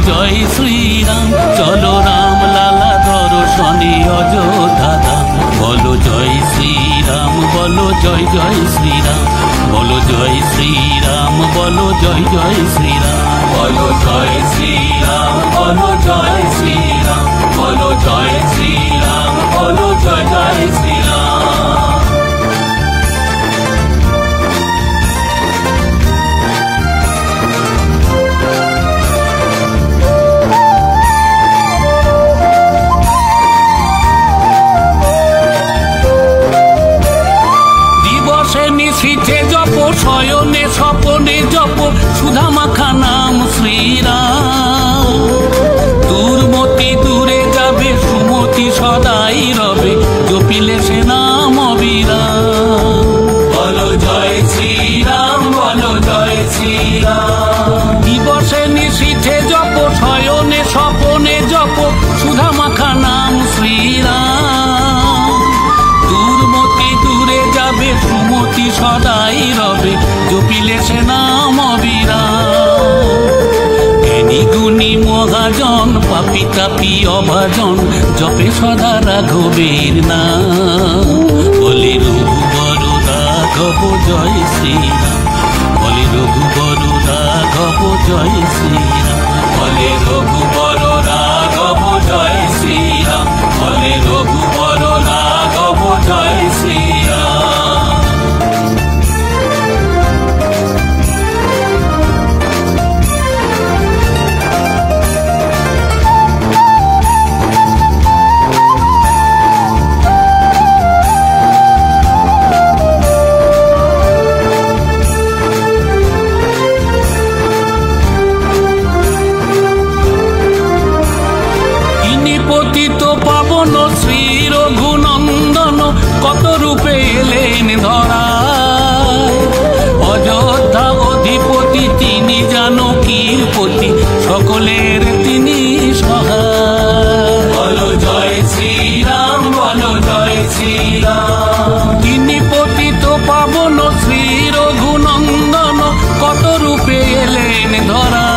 জয় শ্রীরাম, চলো রাম লালা দর্শনে অযোধ্যা ধাম। বলো জয় শ্রীরাম, বলো জয় জয় শ্রীরাম, বলো জয় শ্রীরাম, বলো জয় জয় শ্রীরাম, বলো জয় শ্রীরাম, বলো জয় শ্রীরাম, বলো জয় শ্রীরাম, বলো জয় জয় শ্রীরাম। নিশীথে জপ, শয়নে স্বপনে জপ, সুধা মাখা নাম শ্রীরাম। দুর্মতি দূরে যাবে, সুমতি সদাই রবে, জপিলে সে নাম অবিরাম। বলো জয় শ্রীরাম, বলো জয় শ্রীরাম। দিবসে নিশীথে জপ, শয়নে স্বপনে জপ, সুধা মাখা নাম শ্রীরাম। দুর্মতি দূরে যাবে, সুমতি সদাই রবে, জপিলে সে নাম অবিরাম। জ্ঞানী গুণী মহাজন, পাপি তাপি অভাজন, জপে সদা রাঘবের নাম। বলে রঘুবর রাঘব জয় শ্রীরাম, বলে রঘুবর রাঘব জয় শ্রীরাম, বলে রঘুবর রাঘব জয় শ্রীরাম, বলে রঘুবর রাঘব জয় শ্রীরাম। পতিত পাবন শ্রী রঘুনন্দন, কত রূপে এলেন ধরায়। অযোধ্যা অধিপতি তিনি, জানকীর পতি, সকলের তিনি সহায়। বলো জয় শ্রীরাম, বলো জয় শ্রীরাম। তিনি পতিত পাবন শ্রী রঘুনন্দন, কত রূপে এলেন ধরায়।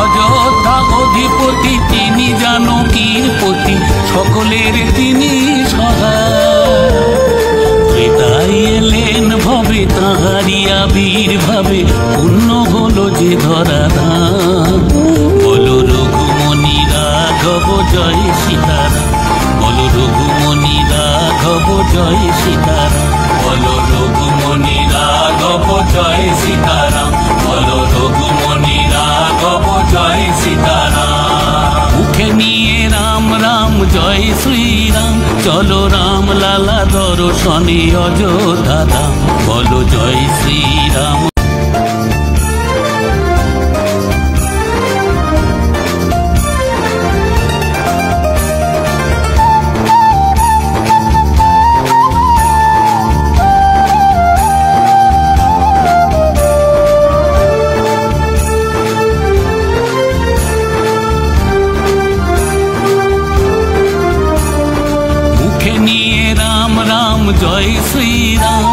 অযোধ্যা অধিপতি তিনি, জানকীর পতি, সকলের তিনি সহায়। ত্রেতায় এলেন ভবে, তাহারি আবির্ভাবে, পুণ্য হলো যে ধরা ধাম। বলো রঘুমণি রাঘব জয় সীতারাম, বলো রঘুমণি রাঘব জয় সীতারাম, বলো রঘুমণি রাঘব জয় সীতারাম, বলো রঘুমণি রাঘব জয় সীতারাম। মুখে নিয়ে রাম রাম জয় শ্রীরাম, চলো রাম লালা দর্শনে অযোধ্যা ধাম। বলো জয় শ্রীরাম। জয় শ্রীরাম,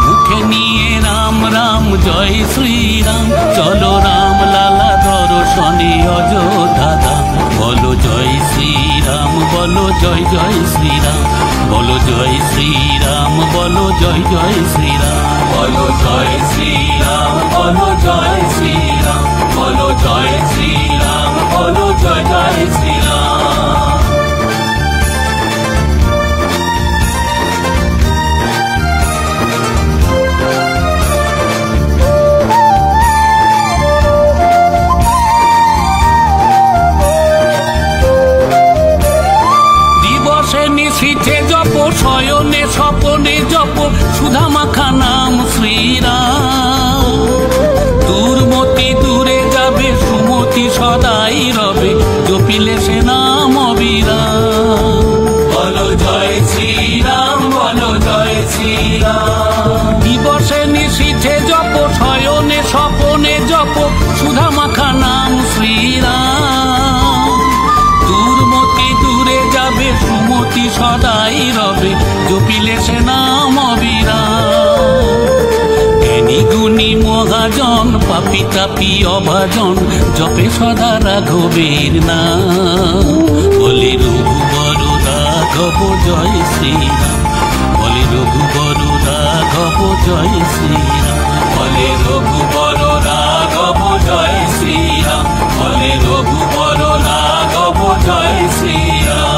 মুখে নিয়ে রাম রাম জয় শ্রীরাম, চলো রাম লালা দর্শনে অযোধ্যা ধাম। বলো জয় শ্রীরাম, বলো জয় জয় শ্রীরাম, বলো জয় শ্রীরাম, বলো জয় জয় শ্রীরাম, বলো জয় শ্রীরাম, বলো জয় শ্রীরাম, বলো জয় শ্রীরাম, বলো জয় জয় শ্রীরাম। নিশীথে জপ, শয়নে স্বপনে জপ, সুধা মাখা নাম শ্রীরাম। দুর্মতি দূরে যাবে, সুমতি সদাই রবে, জপিলে সে নাম অবিরাম। বলো জয় শ্রীরাম, বলো জয় শ্রীরাম। দিবসে নিশীথে জপ, শয়নে স্বপনে জপ, সুধা মাখা নাম শ্রীরাম। দুর্মতি দূরে যাবে, সুমতি সদাই রবে, জপিলে সে নাম অবিরাম। জ্ঞানী গুণী মহাজন, পাপি তাপি অভাজন জপে সদা রাঘবের নাম। বলে রঘুবর রাঘব জয় শ্রীরাম, বলে রঘুবর রাঘব জয় শ্রীরাম, বলে রঘুবর রাঘব জয় শ্রীরাম, বলে রঘুবর রাঘব জয় শ্রীরাম।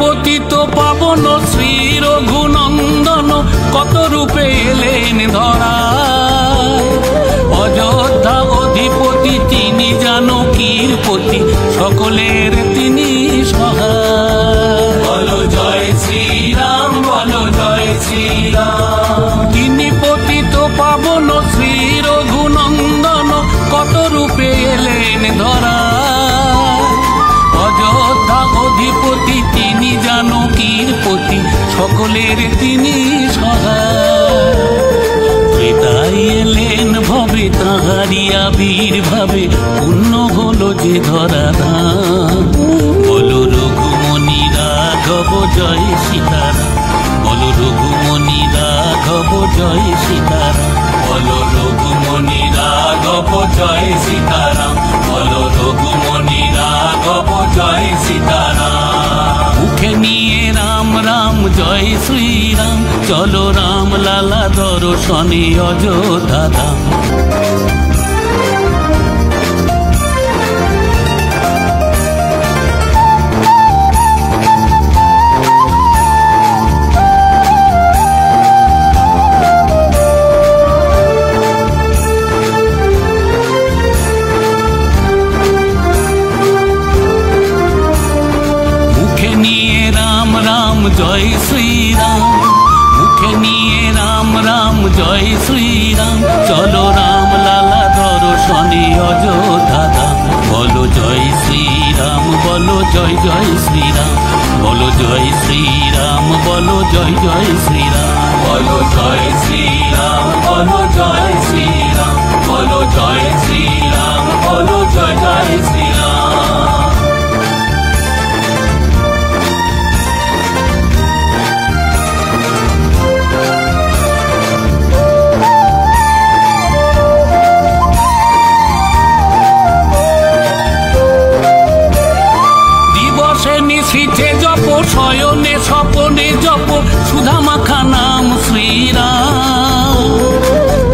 পতিত পাবন শ্রী রঘুনন্দন কত রূপে এলেন ধরায়। অযোধ্যা অধিপতি তিনি জানকীর পতি, সকলের তিনি সহায়। বলো জয় শ্রীরাম, বলো জয় শ্রীরাম। তিনি পতিত পাবন শ্রী রঘুনন্দন কত রূপে এলেন ধরায়। অযোধ্যা অধিপতি তিনি জানকীর পতি, সকলের তিনি সহায়। ত্রেতায় এলেন ভবে তাঁহারি আবির্ভাবে, পুণ্য হলো যে ধরাধাম। বলো রঘুমণি রাঘব জয় সীতারাম, বলো রঘুমণি রাঘব জয় সীতারাম, বলো রঘুমণি রাঘব জয় সীতারাম, বলো রঘুমণি রাঘব জয় সীতারাম। মুখে নিয়ে রাম রাম জয় শ্রীরাম, চলো রাম লালা দর্শনে অযোধ্যা ধাম। জয় শ্রীরাম, মুখে নিয়ে রাম রাম জয় শ্রীরাম, চলো রাম লালা দর্শনে অযোধ্যা ধাম। বলো জয় শ্রীরাম, বলো জয় জয় শ্রীরাম, বলো জয় শ্রীরাম, বলো জয় জয় শ্রীরাম, বলো জয় শ্রীরাম, বলো জয় শ্রীরাম, বলো জয় শ্রীরাম, বলো জয় জয় শ্রীরাম। নিশীথে জপ, শয়নে স্বপনে জপ, সুধা মাখা নাম শ্রীরাম।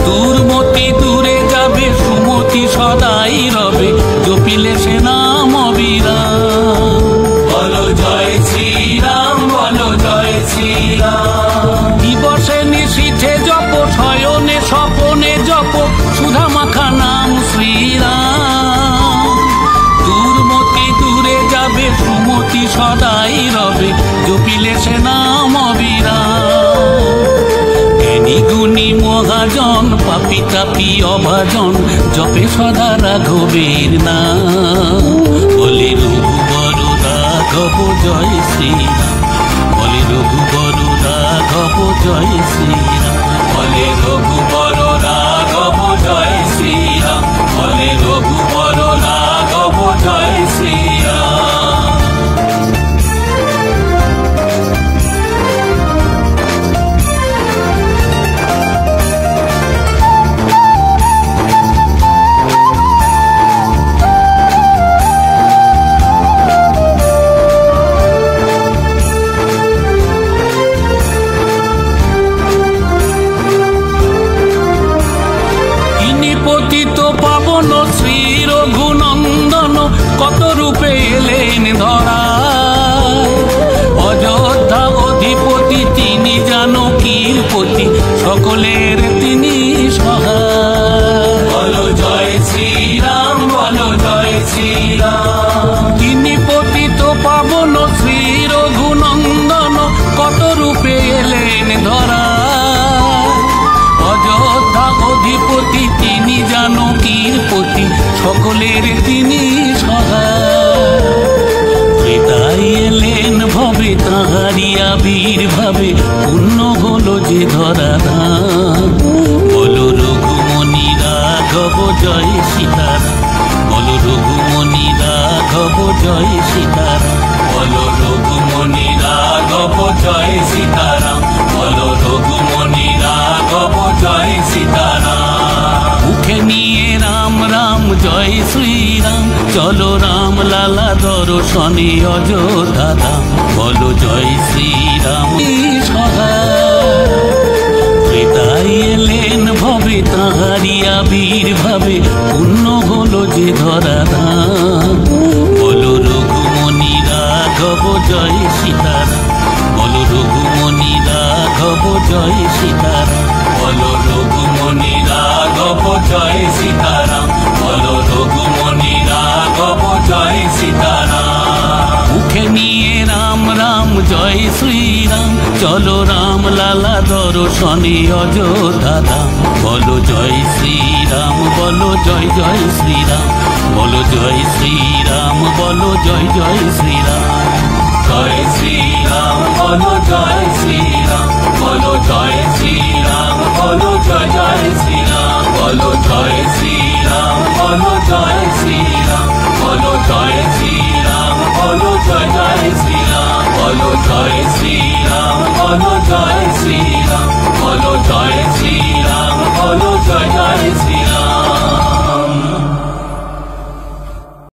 দুর্মতি দূরে যাবে, সুমতি সদাই রবে, জপিলে সে নাম অবিরাম। বলো জয় শ্রীরাম, বলো জয় শ্রীরাম। দিবসে নিশীথে জপ, শয়নে স্বপনে জপ, সুধা মাখা নাম শ্রীরাম। দুর্মতি দূরে যাবে, সুমতি সদাই রবে, জপিলে সে নাম অবিরাম। জ্ঞানী গুণী মহাজন পাপি তাপি অভাজন জপে সদা রাঘবের নাম। বলে রঘুবর রাঘব জয় শ্রীরাম, বলে রঘুবর রাঘব জয় শ্রীরাম, বলে রঘুবর রাঘব জয় শ্রীরাম, বলে রঘুবর রাঘব জয় শ্রীরাম। পতিত পাবন শ্রী রঘুনন্দন কত রূপে এলেন ধরায়। অযোধ্যা অধিপতি তিনি জানকীর পতি, সকলের তিনি সহায়। বলো জয় শ্রীরাম, বলো জয় শ্রীরাম। তিনি পতিত পাবন শ্রী রঘুনন্দন কত রূপে এলেন ধরায়। অযোধ্যা অধিপতি তিনি জানকীর পতি, সকলের তিনি সহায়। ত্রেতায় এলেন তাহারি আবির্ভাবে পূর্ণ হলো যে ধরাধাম। বলো রঘুমণি রাঘব জয় সীতারাম, বলো রঘুমণি রাঘব জয় সীতারাম, বলো রঘুমণি রাঘব জয় সীতারাম, বলো রঘুমণি রাঘব জয় সীতারাম। মুখে নিয়ে রাম রাম জয় শ্রীরাম, চলো রাম লালা দর্শনে অযোধ্যা ধাম। বলো জয় শ্রীরাম সহায় এলেন ভবে তাহারি আবির্ভাবে পূর্ণ হলো যে ধরাধাম। বলো রঘুমণি রাঘব জয় সীতারাম, বলো রঘুমণি রাঘব জয় সীতারাম, বলো রঘুমণি রাঘব জয় সীতারাম, বলো রঘুমণি রাঘব জয় সীতারাম। মুখে নিয়ে রাম রাম জয় শ্রীরাম, চলো রাম লালা দর্শনে অযোধ্যা ধাম। বলো জয় শ্রীরাম, বলো জয় জয় শ্রীরাম, বলো জয় শ্রীরাম, বলো জয় জয় শ্রীরাম। জয় শ্রীরাম বলো